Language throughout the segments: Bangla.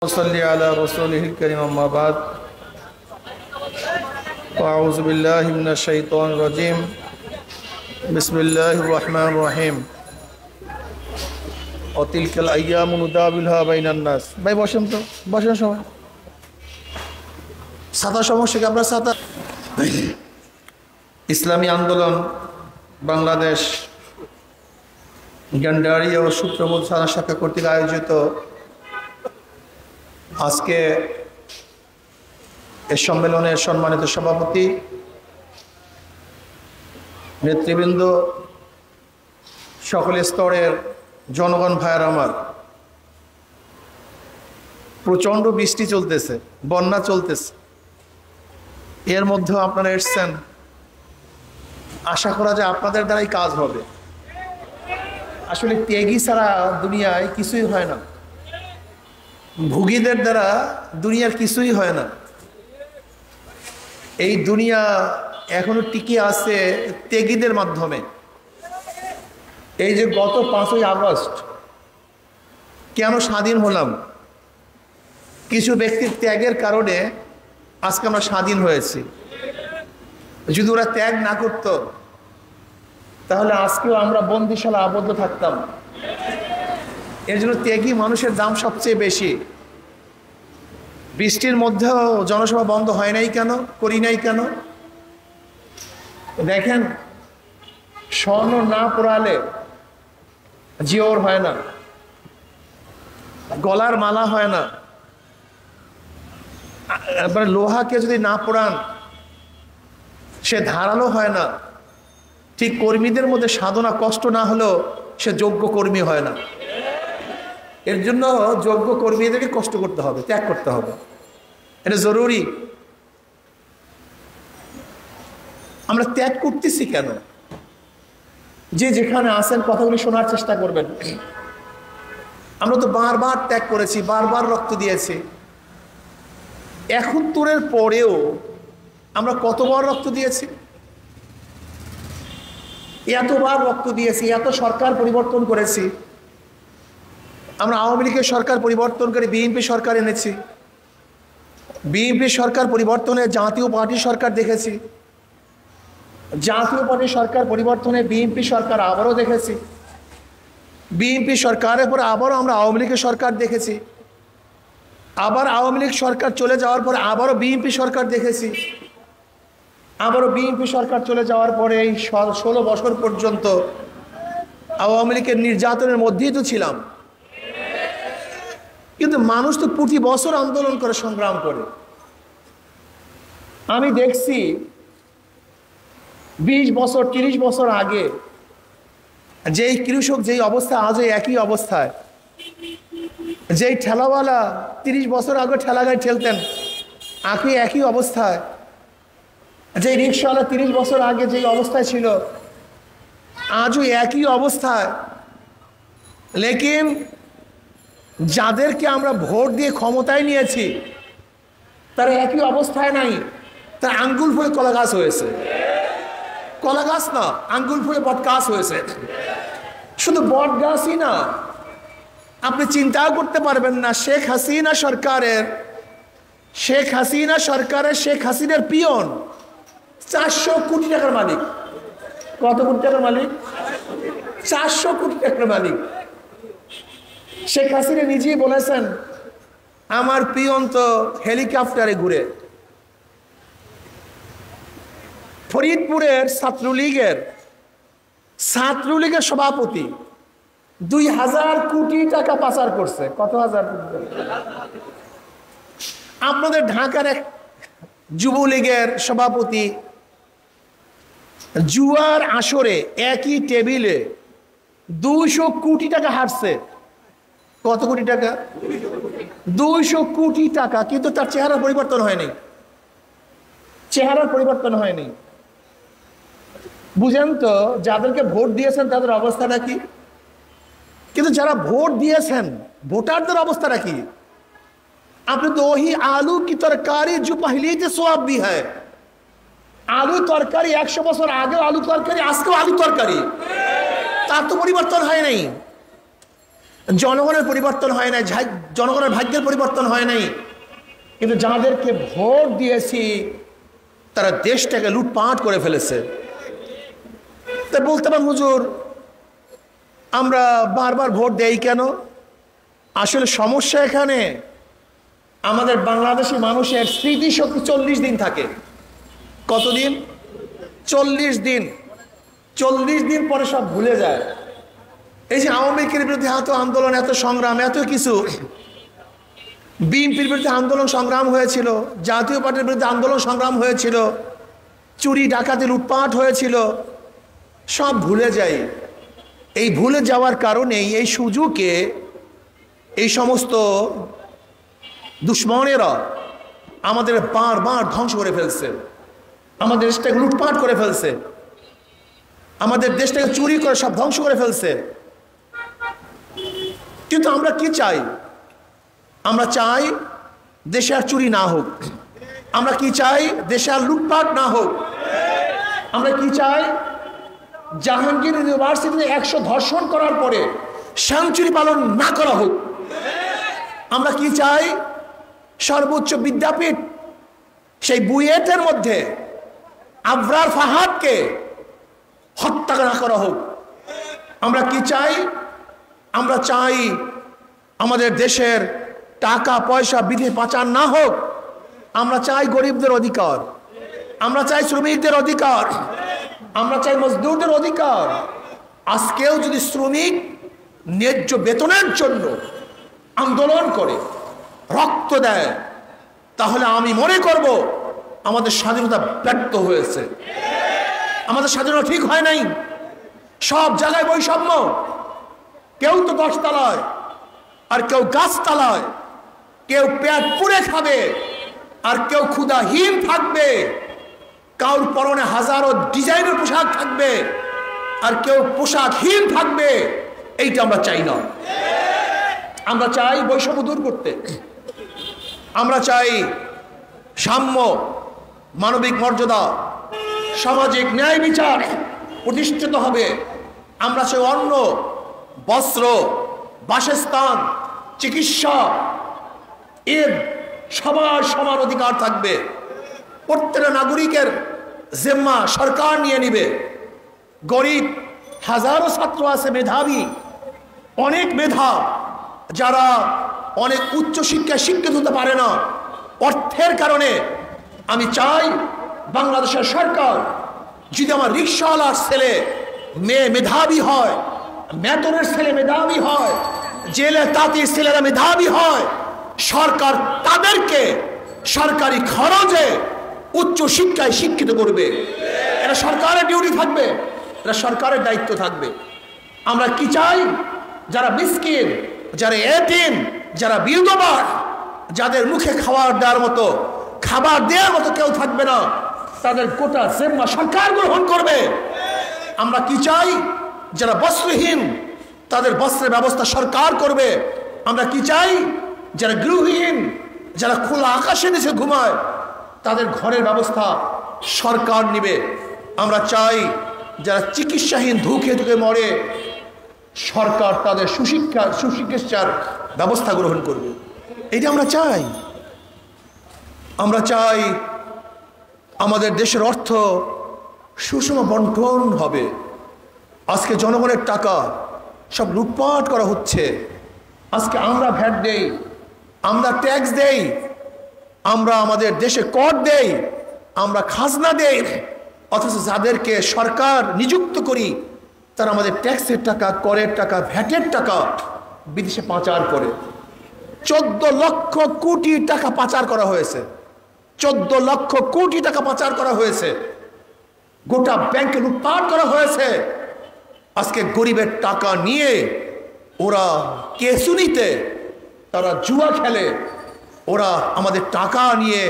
वसल्लि अला रसूलिहिल करीम अम्मा बाद अऊज़ु बिल्लाहि मिनश शैतानिर रजीम बिस्मिल्लाहिर रहमानिर रहीम व तिलकल अय्यामु नुदाविलुहा बैनान नास। भाई বসেন তো, বসেন সবাই। ছাতা সমস্যা কি? আপনার ছাতা। ইসলামী আন্দোলন বাংলাদেশ গন্ডারি ও সূত্রবোধ থানা শাখা কর্তৃক আয়োজিত আজকে এই সম্মেলনের সম্মানিত সভাপতি, নেতৃবৃন্দ, সকল স্তরের জনগণ ভাইয়ের আমার, প্রচণ্ড বৃষ্টি চলতেছে, বন্যা চলতেছে, এর মধ্যেও আপনারা এসছেন। আশা করা যায় আপনাদের দ্বারাই কাজ হবে। আসলে ত্যাগী ছাড়া দুনিয়ায় কিছুই হয় না, ভুগীদের দ্বারা দুনিয়ার কিছুই হয় না। এই দুনিয়া এখনো টিকে আছে ত্যাগীদের মাধ্যমে। এই যে গত 5ই আগস্ট কেন স্বাধীন হলাম, কিছু ব্যক্তির ত্যাগের কারণে আজকে আমরা স্বাধীন হয়েছি। যদি ওরা ত্যাগ না করত তাহলে আজকেও আমরা বন্দিশালা আবদ্ধ থাকতাম। এর জন্য ত্যাগী মানুষের দাম সবচেয়ে বেশি। বৃষ্টির মধ্যেও জনসভা বন্ধ হয় নাই কেন, করি নাই কেন? দেখেন, স্বর্ণ না পোড়ালে জিওর হয় না, গলার মালা হয় না, এবার লোহাকে যদি না পোড়ান সে ধারালো হয় না। ঠিক কর্মীদের মধ্যে সাধনা কষ্ট না হলেও সে যোগ্য কর্মী হয় না। এর জন্য যোগ্য কর্মীদেরকে কষ্ট করতে হবে, ত্যাগ করতে হবে, এটা জরুরি। আমরা ত্যাগ করতেছি কেন? যে যেখানে আছেন কথাগুলি শোনার চেষ্টা করবেন। আমরা তো বারবার ত্যাগ করেছি, বারবার রক্ত দিয়েছি। 71-এর পরেও আমরা কতবার রক্ত দিয়েছি? এতবার রক্ত দিয়েছি, এত সরকার পরিবর্তন করেছি। আমরা আওয়ামী লীগের সরকার পরিবর্তন করে বিএনপি সরকার এনেছি, বিএনপি সরকার পরিবর্তনে জাতীয় পার্টি সরকার দেখেছি, জাতীয় পার্টি সরকার পরিবর্তনে বিএনপি সরকার আবারও দেখেছি, বিএনপি সরকারের পর আবারও আমরা আওয়ামী লীগের সরকার দেখেছি, আবার আওয়ামী লীগ সরকার চলে যাওয়ার পরে আবারও বিএনপি সরকার দেখেছি, আবারও বিএনপি সরকার চলে যাওয়ার পরে এই 16 বছর পর্যন্ত আওয়ামী লীগের নির্যাতনের মধ্যেই তো ছিলাম। কিন্তু মানুষ তো প্রতি বছর আন্দোলন করে, সংগ্রাম করে। আমি দেখছি 20 বছর 30 বছর আগে যেই কৃষক যেই অবস্থায়, আজও একই অবস্থায়। যেই ঠেলাওয়ালা 30 বছর আগে ঠেলা গাড়ি ঠেলতেন, আজও একই অবস্থায়। যেই রিক্সাওয়ালা 30 বছর আগে যেই অবস্থায় ছিল, আজও একই অবস্থায়। লেকিন যাদেরকে আমরা ভোট দিয়ে ক্ষমতায় নিয়েছি তারা একই অবস্থায় নাই। তার আঙ্গুল ফুলে কলা গাছ হয়েছে, কলা গাছ না, আঙ্গুল ফুলে বট গাছ হয়েছে। শুধু বট গাছই না, আপনি চিন্তাও করতে পারবেন না, শেখ হাসিনা সরকারের শেখ হাসিনার পিয়ন 400 কোটি টাকার মালিক। কত কোটি টাকার মালিক? 400 কোটি টাকার মালিক। শেখ হাসিনা নিজেই বলেছেন, আমার পিয়ন তো হেলিকপ্টারে ঘুরে। ফরিদপুরের ছাত্রলীগের সভাপতি 2000 কোটি টাকা পাচার করছে। কত হাজার কোটি? আপনাদের ঢাকার এক যুবলীগের সভাপতি জুয়ার আসরে একই টেবিলে 200 কোটি টাকা হারছে। কত কোটি টাকা? 200 কোটি টাকা। কিন্তু তার চেহারার পরিবর্তন হয়নি, চেহারার পরিবর্তন হয়নি। বুঝেন তো, যাদেরকে ভোট দিয়েছেন তাদের অবস্থাটা কি? কিন্তু যারা ভোট দিয়েছেন ভোটারদের অবস্থাটা কি? আপনি তো ওই আলু কি তরকারি जो पहले से स्वाब भी है। আলু তরকারি 100 বছর আগেও আলু তরকারি, আজকেও আলু তরকারি, তার তো পরিবর্তন হয় নাই। জনগণের পরিবর্তন হয় নাই, জনগণের ভাগ্যের পরিবর্তন হয় নাই, কিন্তু যাদেরকে ভোট দিয়েছি তারা দেশটাকে লুটপাট করে ফেলেছে। তাই বলতে পারেন হুজুর আমরা বারবার ভোট দেই কেন? আসলে সমস্যা এখানে আমাদের বাংলাদেশি মানুষের স্মৃতিশক্তি 40 দিন থাকে। কতদিন? 40 দিন। 40 দিন পরে সব ভুলে যায়। এই যে আওয়ামী লীগের বিরুদ্ধে এত আন্দোলন, এত সংগ্রাম, এত কিছু, বিএনপির বিরুদ্ধে আন্দোলন সংগ্রাম হয়েছিল, জাতীয় পার্টির বিরুদ্ধে আন্দোলন সংগ্রাম হয়েছিল, চুরি ডাকাতি লুটপাট হয়েছিল, সব ভুলে যাই। এই ভুলে যাওয়ার কারণেই এই সুযোগে এই সমস্ত দুশ্মনেরা আমাদের বারবার ধ্বংস করে ফেলছে, আমাদের দেশটাকে লুটপাট করে ফেলছে, আমাদের দেশটাকে চুরি করে সব ধ্বংস করে ফেলছে। কিন্তু আমরা কি চাই? আমরা চাই দেশে আর চুরি না হোক। আমরা কি চাই? দেশে আর লুটপাট না হোক। আমরা কি চাই? জাহাঙ্গীর ইউনিভার্সিটিতে 100 ধর্ষণ করার পরে সেঞ্চুরি পালন না করা হোক। আমরা কি চাই? সর্বোচ্চ বিদ্যাপীঠ সেই বুয়েটের মধ্যে আবরার ফাহাদকে হত্যা না করা হোক। আমরা কি চাই? আমরা চাই আমাদের দেশের টাকা পয়সা বিধি পাচার না হোক। আমরা চাই গরিবদের অধিকার, আমরা চাই শ্রমিকদের অধিকার, আমরা চাই মজদুরদের অধিকার। আজকেও যদি শ্রমিক ন্যায্য বেতনের জন্য আন্দোলন করে, রক্ত দেয়, তাহলে আমি মনে করব আমাদের স্বাধীনতা ব্যর্থ হয়েছে, আমাদের স্বাধীনতা ঠিক হয় নাই। সব জায়গায় বৈষম্য, কেউ তো 10 তলায় আর কেউ গাছতলায়, কেউ পেট পুড়ে খাবে আর কেউ ক্ষুধাহীন থাকবে, কাউর পরনে হাজারো ডিজাইনের পোশাক থাকবে আর কেউ পোশাকহীন থাকবে। এইটা আমরা চাই না। আমরা চাই বৈষম্য দূর করতে, আমরা চাই সাম্য, মানবিক মর্যাদা, সামাজিক ন্যায় বিচার প্রতিষ্ঠিত হবে। আমরা চাই অন্ন, বস্ত্র, বাসস্থান, চিকিৎসা, এর সবার সমান অধিকার থাকবে। প্রত্যেকটা নাগরিকের জিম্মা সরকার নিয়ে নিবে। গরিব হাজারো ছাত্র আছে, মেধাবী, অনেক মেধা, যারা অনেক উচ্চ শিক্ষায় শিক্ষিত হতে পারে না অর্থের কারণে। আমি চাই বাংলাদেশের সরকার, যদি আমার রিক্সাওয়ালার ছেলে মেয়ে মেধাবী হয়, মেতনের ছেলে মেধাবী হয়, জেলে তাঁতির ছেলেরা মেধাবী হয়, সরকার তাদেরকে সরকারি খরচে উচ্চ শিক্ষায় শিক্ষিত করবে। এটা সরকারের ডিউটি থাকবে, এটা সরকারের দায়িত্ব থাকবে। আমরা কি চাই? যারা মিসকিন, যারা এতিম, যারা বিধবা, যাদের মুখে খাবার দেওয়ার মতো কেউ থাকবে না, তাদের গোটা জিম্মা সরকার গ্রহণ করবে। আমরা কি চাই? যারা বস্ত্রহীন, তাদের বস্ত্রের ব্যবস্থা সরকার করবে। আমরা কি চাই? যারা গৃহহীন, যারা খোলা আকাশের নিচে ঘুমায়, তাদের ঘরের ব্যবস্থা সরকার নিবে। আমরা চাই যারা চিকিৎসাহীন ধুকে ধুকে মরে, সরকার তাদের সুচিকিৎসার ব্যবস্থা গ্রহণ করবে। এটা আমরা চাই। আমরা চাই আমাদের দেশের অর্থ সুষম বন্টন হবে। আজকে জনগণের টাকা সব লুটপাট করা হচ্ছে। আজকে আমরা ভ্যাট দেই, আমরা ট্যাক্স দেই, আমরা আমাদের দেশে কর দেই, আমরা খাজনা দেই, অথচ যাদেরকে সরকার নিযুক্ত করি তারা আমাদের ট্যাক্সের টাকা, করের টাকা, ভ্যাটের টাকা বিদেশে পাচার করে। 14 লক্ষ কোটি টাকা পাচার করা হয়েছে। 14 লক্ষ কোটি টাকা পাচার করা হয়েছে। গোটা ব্যাংকে লুটপাট করা হয়েছে। আজকে গরিবের টাকা নিয়ে ওরা কেসুনিতে তারা জুয়া খেলে, ওরা আমাদের টাকা নিয়ে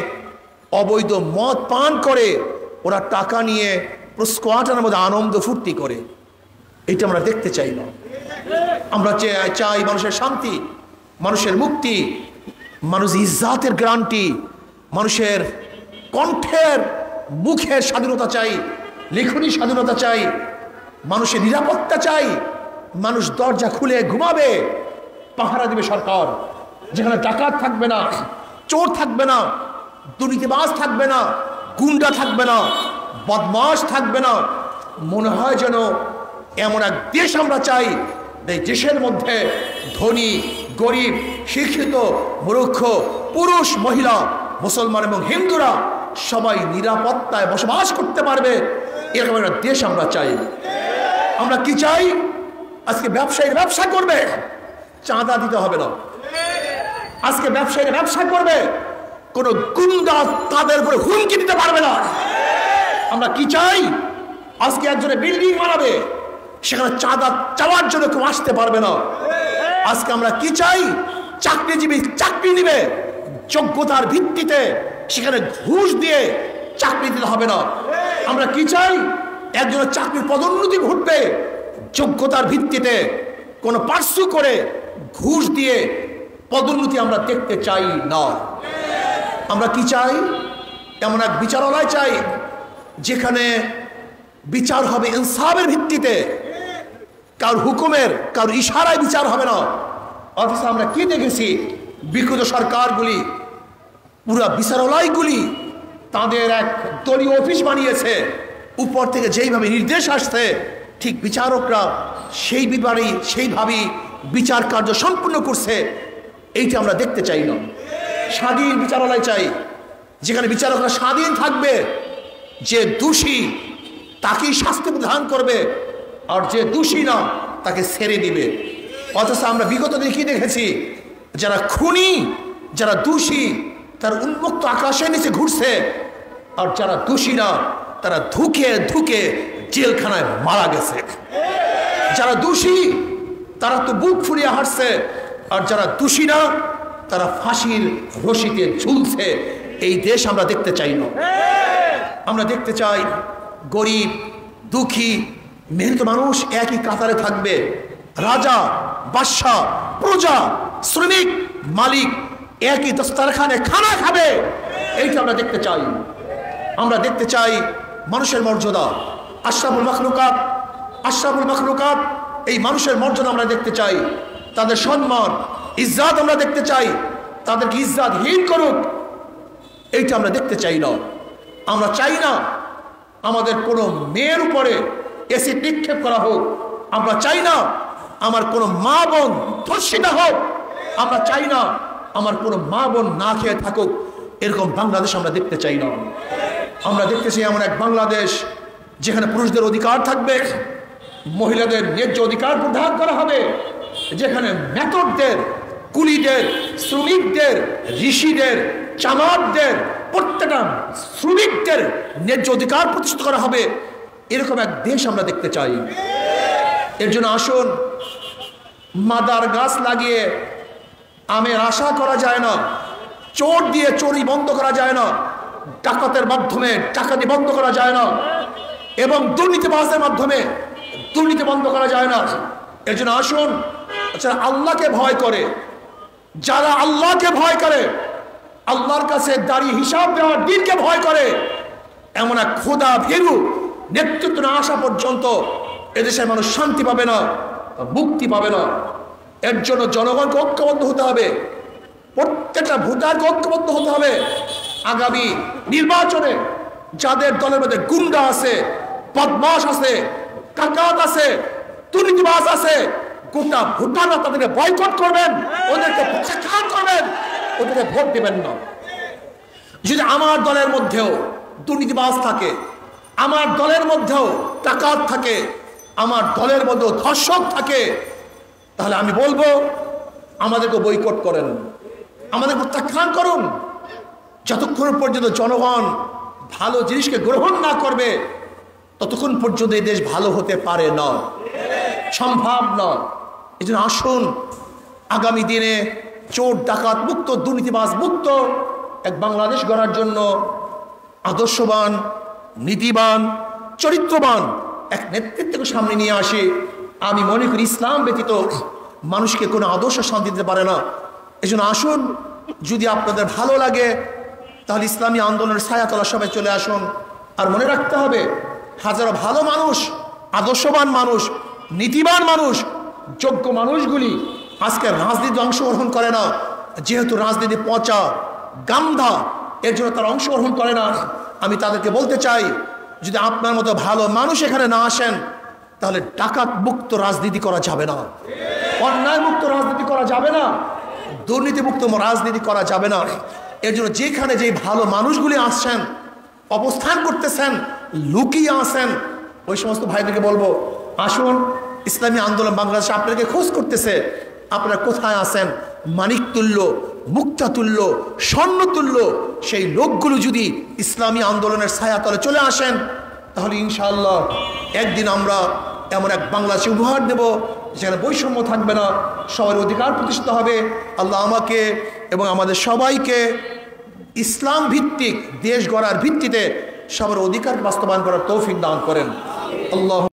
অবৈধ মদ পান করে, ওরা টাকা নিয়ে স্কোয়াটার মধ্যে আনন্দ ফুর্তি করে। এটা আমরা দেখতে চাই না। আমরা চাই মানুষের শান্তি, মানুষের মুক্তি, মানুষ ইজ্জাতের গ্যারান্টি, মানুষের কণ্ঠের মুখের স্বাধীনতা চাই, লেখনী স্বাধীনতা চাই, মানুষের নিরাপত্তা চাই। মানুষ দরজা খুলে ঘুমাবে, পাহারা দিবে সরকার, যেখানে ডাকাত থাকবে না, চোর থাকবে না, দুর্নীতিবাজ থাকবে না, গুন্ডা থাকবে না, বদমাশ থাকবে না। মনে হয় যেন এমন এক দেশ আমরা চাই, এই দেশের মধ্যে ধনী গরিব, শিক্ষিত মূর্খ, পুরুষ মহিলা, মুসলমান এবং হিন্দুরা সবাই নিরাপত্তায় বসবাস করতে পারবে, এরকম একটা দেশ আমরা চাই। আমরা কি চাই? আজকে ব্যবসায়ীরা ব্যবসা করবে, চাঁদা দিতে হবে না। আজকে ব্যবসায়ীরা ব্যবসা করবে, কোনো গুন্ডা তাদের উপরে হুমকি দিতে পারবে না। আমরা কি চাই? আজকে একজনে বিল্ডিং বানাবে, সেখানে চাঁদা চাওয়ার জন্য কেউ আসতে পারবে না। আজকে আমরা কি চাই? চাকরিজীবী চাকরি নিবে, যোগ্যতার ভিত্তিতে, সেখানে ঘুষ দিয়ে চাকরি দিতে হবে না। আমরা কি চাই? একজনের চাকরির পদোন্নতি ঘটবে, যোগ্যতার ভিত্তিতে, কোনো পার্সু করে ঘুষ দিয়ে পদোন্নতি আমরা দেখতে চাই না। আমরা কি চাই? এমন এক বিচারালয় চাই যেখানে বিচার হবে ইনসাফের ভিত্তিতে, কারোর হুকুমের, কারোর ইশারায় বিচার হবে না। অথচ আমরা কি দেখেছি? বিগত সরকারগুলি পুরা বিচারালয়গুলি তাদের এক দলীয় অফিস বানিয়েছে, উপর থেকে যেইভাবে নির্দেশ আসছে ঠিক বিচারকরা সেইভাবেই বিচার কার্য সম্পূর্ণ করছে। এইটা আমরা দেখতে চাই না। স্বাধীন বিচারালয় চাই, যেখানে বিচারকরা স্বাধীন থাকবে, যে দোষী তাকেই শাস্তি প্রদান করবে, আর যে দোষী না তাকে ছেড়ে দিবে। অথচ আমরা বিগত দিনে দেখেছি, যারা খুনি, যারা দোষী, তার উন্মুক্ত আকাশের নিচে ঘুরছে, আর যারা দোষী না তারা ধুকে ধুকে জেলখানায় মারা গেছে। যারা দোষী তারা তো বুক ফুলিয়ে হাঁটছে, আর যারা দোষী না তারা ফাঁসির রশিতে ঝুলছে। এই দেশ আমরা দেখতে চাই না। আমরা দেখতে চাই গরিব, দুঃখী, মেহনত মানুষ একই কাতারে থাকবে, রাজা, বাদশাহ, প্রজা, শ্রমিক, মালিক একই দস্তরখানে খানা খাবে। এইটা আমরা দেখতে চাই। আমরা দেখতে চাই মানুষের মর্যাদা, আশরাফুল মাখলুকাত, এই মানুষের মর্যাদা আমরা দেখতে চাই, তাদের সম্মান, ইজ্জত আমরা দেখতে চাই, তাদেরকে ইজ্জতহীন করুক, এইটা আমরা দেখতে চাই না। আমরা চাই না আমাদের কোনো মেয়ের উপরে এসিড নিক্ষেপ করা হোক। আমরা চাই না আমার কোনো মা বোন ধর্ষিতা হোক। আমরা চাই না আমার কোনো মা বোন না খেয়ে থাকুক। এরকম বাংলাদেশ আমরা দেখতে চাই না। আমরা দেখতে চাই এমন এক বাংলাদেশ যেখানে পুরুষদের অধিকার থাকবে, মহিলাদের ন্যায্য অধিকার প্রদান করা হবে, যেখানে মেথরদের, কুলিদের, শ্রমিকদের, ঋষিদের, চামারদের, প্রত্যেকটা শ্রমিকদের ন্যায্য অধিকার প্রতিষ্ঠিত করা হবে। এরকম এক দেশ আমরা দেখতে চাই। এর জন্য আসুন, মাদার গাছ লাগিয়ে আমের আশা করা যায় না, চোর দিয়ে চুরি বন্ধ করা যায় না, ডাকাতের মাধ্যমে ডাকাতি বন্ধ করা যায় না, এবং দুর্নীতিবাজের মাধ্যমে দুর্নীতি বন্ধ করা যায় না। এর জন্য আসুন, যারা আল্লাহকে ভয় করে, যারা আল্লাহকে ভয় করে, আল্লাহর কাছে দাঁড়িয়ে হিসাব দেওয়ার দিনকে ভয় করে, এমন এক খোদা ভীরু নেতৃত্ব না আসা পর্যন্ত এদেশের মানুষ শান্তি পাবে না, মুক্তি পাবে না। এর জন্য জনগণকে ঐক্যবদ্ধ হতে হবে, প্রত্যেকটা ভোটারকে ঐক্যবদ্ধ হতে হবে। আগামী নির্বাচনে যাদের দলের মধ্যে গুন্ডা আছে, বদমাশ আছে, ডাকাত আছে, দুর্নীতিবাজ আছে, গোটা ভোটাররা তাদেরকে বয়কট করবেন, ওদেরকে প্রত্যাখ্যান করবেন, ওদেরকে ভোট দেবেন না। যদি আমার দলের মধ্যেও দুর্নীতিবাজ থাকে, আমার দলের মধ্যেও ডাকাত থাকে, আমার দলের মধ্যেও ধর্ষক থাকে, তাহলে আমি বলবো আমাদেরকে বয়কট করেন, আমাদের প্রত্যাখ্যান করুন। যতক্ষণ পর্যন্ত জনগণ ভালো জিনিসকে গ্রহণ না করবে ততক্ষণ পর্যন্ত এই দেশ ভালো হতে পারে না, সম্ভব নয়। এই জন্য আসুন, আগামী দিনে চোর ডাকাত মুক্ত, দুর্নীতিবাজ মুক্ত এক বাংলাদেশ গড়ার জন্য আদর্শবান, নীতিবান, চরিত্রবান এক নেতৃত্বকে সামনে নিয়ে আসি। আমি মনে করি ইসলাম ব্যতীত মানুষকে কোনো আদর্শ শান্তি দিতে পারে না। এই জন্য আসুন, যদি আপনাদের ভালো লাগে তাহলে ইসলামী আন্দোলনের ছায়াতলা সবাই চলে আসুন। আর মনে রাখতে হবে, হাজারো ভালো মানুষ, আদর্শবান মানুষ, নীতিবান মানুষ, যোগ্য মানুষগুলি আজকে রাজনীতি অংশগ্রহণ করে না, যেহেতু রাজনীতি পচা গান্ধা, এর জন্য তারা অংশগ্রহণ করে না। আমি তাদেরকে বলতে চাই, যদি আপনার মতো ভালো মানুষ এখানে না আসেন, তাহলে ডাকাত মুক্ত রাজনীতি করা যাবে না, অন্যায় মুক্ত রাজনীতি করা যাবে না, দুর্নীতি মুক্ত রাজনীতি করা যাবে না। এর জন্য যেখানে যে ভালো মানুষগুলি আসছেন, অবস্থান করতেছেন, লুকিয়ে আসেন, ওই সমস্ত ভাইদেরকে বলবো, আসুন, ইসলামী আন্দোলন বাংলাদেশে আপনাদেরকে খোঁজ করতেছে, আপনারা কোথায় আছেন? মানিক তুল্য, মুক্তা তুল্য, স্বর্ণ তুল্য সেই লোকগুলো যদি ইসলামী আন্দোলনের ছায়াতলে চলে আসেন, তাহলে ইনশাআল্লাহ একদিন আমরা এমন এক বাংলাদেশে উপহার দেব যেখানে বৈষম্য থাকবে না, সবার অধিকার প্রতিষ্ঠিত হবে। আল্লাহ আমাকে এবং আমাদের সবাইকে ইসলাম ভিত্তিক দেশ গড়ার ভিত্তিতে সবার অধিকার বাস্তবায়ন করার তৌফিক দান করেন। আল্লাহ।